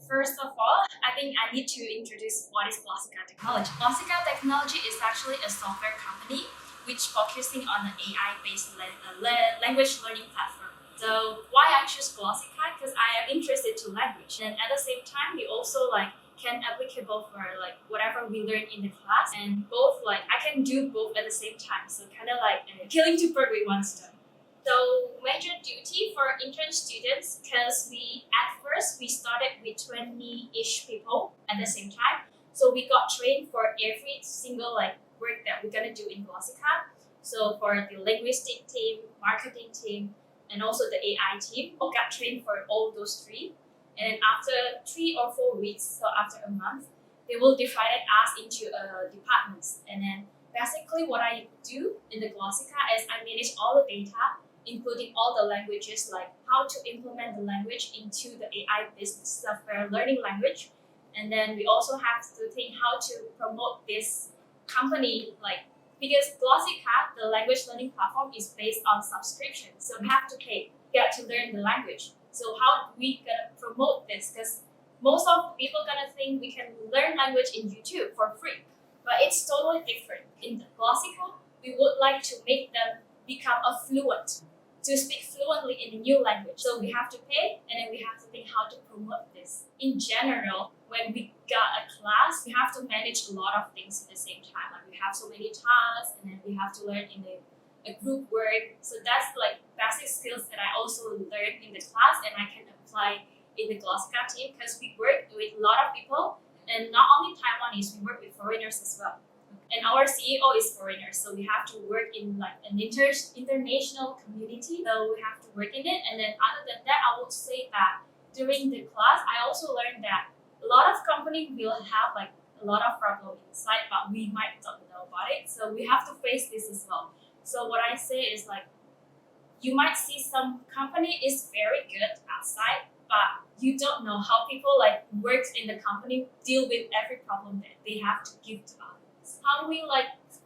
First of all, I think I need to introduce what is Classical Technology. Classical Technology is actually a software company which focusing on an AI-based language learning platform. So why I choose Classical? Because I am interested to language, and at the same time, we also can applicable for whatever we learn in the class, and both I can do both at the same time. So kind of killing two birds with one stone. So major duty for intern students, because at first we started with 20-ish people at the same time. So we got trained for every single work that we're gonna do in Glossica. So for the linguistic team, marketing team, and also the AI team, we got trained for all those three. And then after 3 or 4 weeks, so after a month, they will divide us into departments. And then basically what I do in the Glossica is I manage all the data, including all the languages, like how to implement the language into the AI business software learning language. And then we also have to think how to promote this company, because Glossica, the language learning platform, is based on subscription. So we have to pay, get to learn the language. So how we gonna promote this? Because most of the people gonna think we can learn language in YouTube for free, but it's totally different. In the Glossica, we would like to make them become fluent, to speak fluently in a new language. So we have to pay, and then we have to think how to promote this. In general, when we got a class, we have to manage a lot of things at the same time. Like we have so many tasks, and then we have to learn in a group work. So that's basic skills that I also learned in the class, and I can apply in the Glossica team, because we work with a lot of people, and not only Taiwanese, we work with foreigners as well. And our CEO is foreigner, so we have to work in an international community. So we have to work in it. And then other than that, I would say that during the class, I also learned that a lot of companies will have a lot of problems inside, but we might not know about it. So we have to face this as well. So what I say is you might see some company is very good outside, but you don't know how people works in the company deal with every problem that they have to give to others. How do we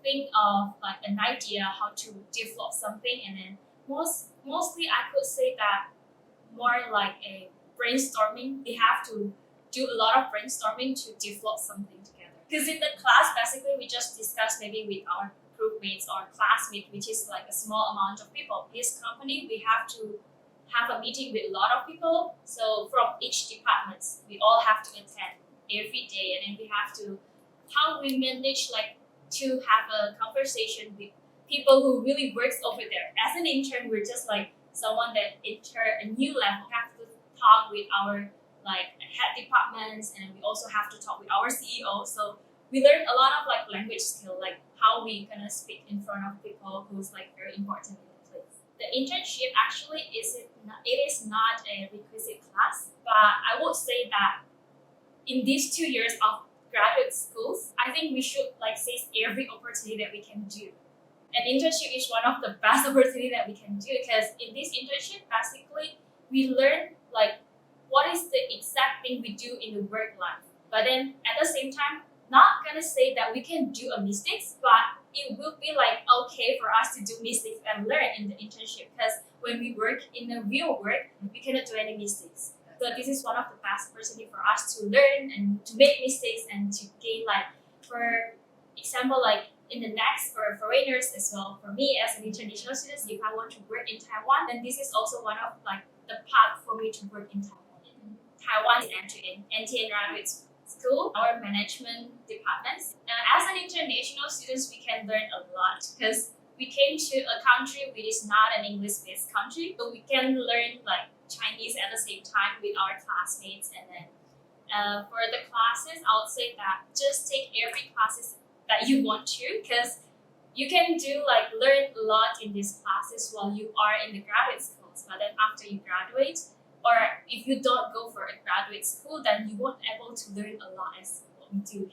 think of an idea how to develop something, and then mostly I could say that more like a brainstorming. We have to do a lot of brainstorming to develop something together. Because in the class, basically we just discuss maybe with our group mates or classmates, which is a small amount of people. This company, we have to have a meeting with a lot of people. So from each department, we all have to attend every day, and then we have to how we manage to have a conversation with people who really works over there. As an intern, we're just someone that enter a new level. We have to talk with our head departments, and we also have to talk with our CEO. So we learn a lot of language skill, how we gonna speak in front of people who's very important in the place. The internship actually it is not a requisite class, but I would say that in these 2 years of graduate schools, I think we should seize every opportunity that we can do. And internship is one of the best opportunity that we can do, because in this internship, basically, we learn what is the exact thing we do in the work life. But then at the same time, not gonna say that we can do a mistakes, but it will be okay for us to do mistakes and learn in the internship, because when we work in the real work, we cannot do any mistakes. So this is one of the best opportunity for us to learn and to make mistakes and to gain for example, in the next for foreigners as well. For me as an international student, if I want to work in Taiwan, then this is also one of the path for me to work in Taiwan. Taiwan is entering NTN graduate school, our management departments. As an international students, we can learn a lot, because we came to a country which is not an English-based country, so we can learn Chinese at the same time with our classmates. And then for the classes, I would say that just take every classes that you want to, because you can do learn a lot in these classes while you are in the graduate schools. But then after you graduate, or if you don't go for a graduate school, then you won't able to learn a lot as what we do.